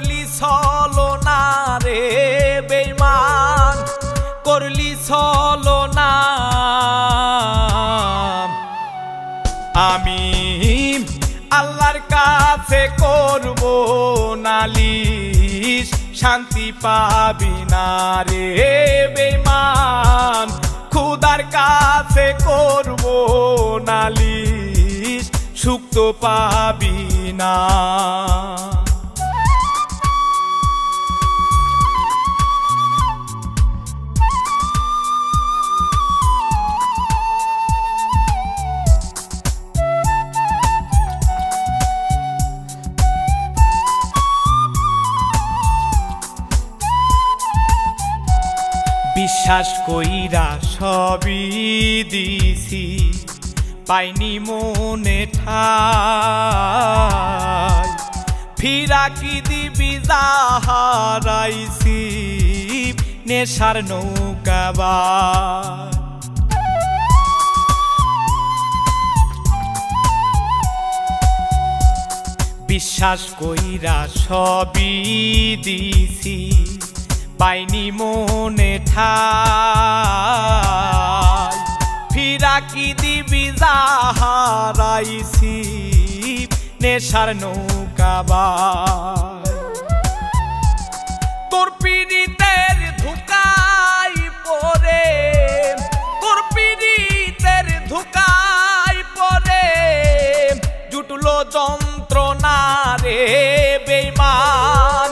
করলি ছলনা রে বেঈমান, করলি ছলনা। আমি আল্লাহর কাছে করব নালিশ, শান্তি পাবি না রে বেঈমান। খোদার কাছে করব নালিশ, সুখ তো পাবি না। বিশ্বাস কইরা সবই দিছি, পাইনি মনে ঠাই। ফিরা কি দিবি যা হারাইছি, নেশার নৌকাবার। বিশ্বাস কইরা সবই দিছি, পাইনি মনে ঠাই। ফিরা কি দিবি যা হারাইছি, নেশার নৌকাবার। তোর পীড়িতের ধোঁকায় পড়ে, তোর পীড়িতের ধোঁকায় পড়ে জুটলো যন্ত্রণা রে বেঈমান,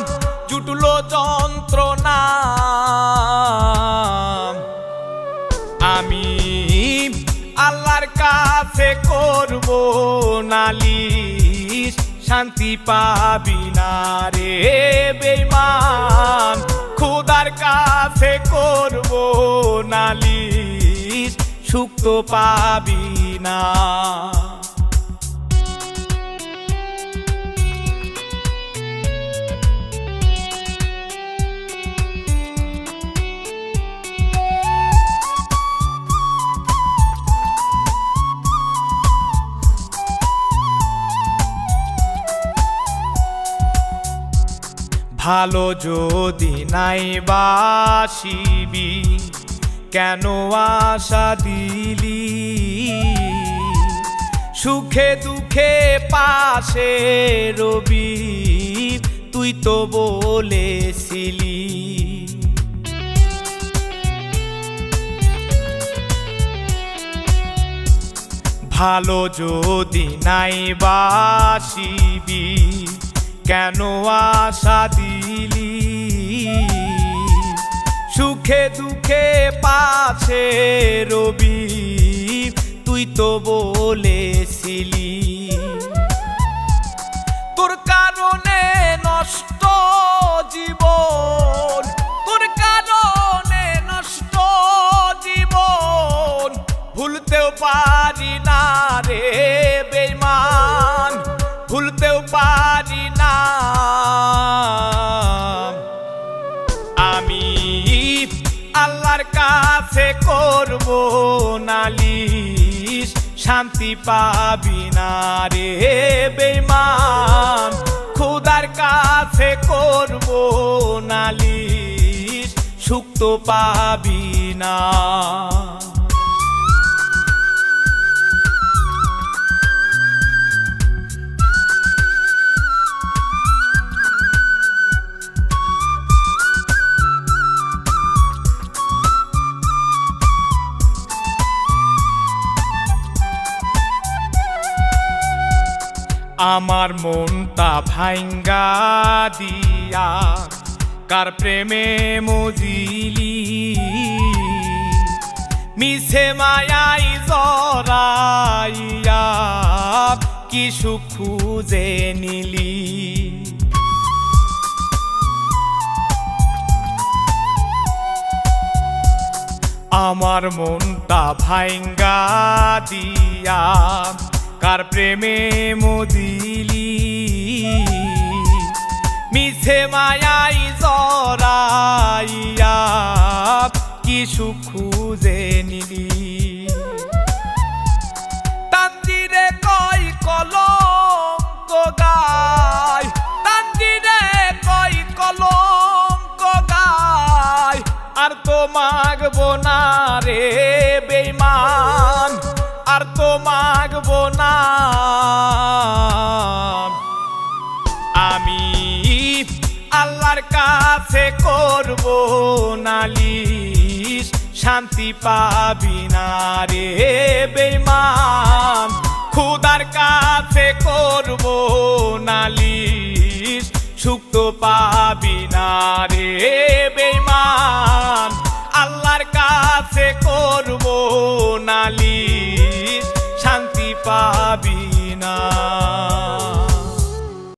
জুটলো যন্ত্রণা। আমি আল্লাহর কাছে করব নালিশ, শান্তি পাবি না রে বেঈমান। খোদার কাছে করব নালিশ, সুখ তো পাবি না। ভালো যদি নাই বাসিবি, কেন আশা দিলি? সুখে দুঃখে পাশে রবি, তুই তো বলেছিলি। ভালো যদি নাই বাসিবি, কেন আশা দিলি? সুখে দুঃখে পাশে রবি, তুই তো বলেছিলি। তোর কারণে নষ্ট জীবন, তোর কারণে নষ্ট জীবন, ভুলতেও পারি না রে বেঈমান, ভুলতেও পারি না। আমি আল্লাহর কাছে করব নালিশ, শান্তি পাবি না রে বেঈমান। খোদার কাছে করব নালিশ, সুখ তো পাবি না। আমার মনটা ভাঙ্গা দিয়া কার প্রেমে মজিলি, মিছে মায়াই জড়াইয়া কি সুখ খুঁজে নিলি। আমার মনটা ভাঙ্গা দিয়া কার প্রেমে মজিলি, মিছে মায়াই জড়াইয়া কি সুখ খুঁজে নিলি। তানজিরে কই কলঙ্ক গায়, তানজিরে কই মাগবো না রে বেঈমান, আর তো মাগবো না। আমি আল্লাহর কাছে করব নালিশ, শান্তি পাবি না রে বেঈমান। খোদার কাছে করব নালিশ, সুখ তো পাবি না রে বেঈমান। আল্লাহর কাছে করব নালিশ, শান্তি পাবি না।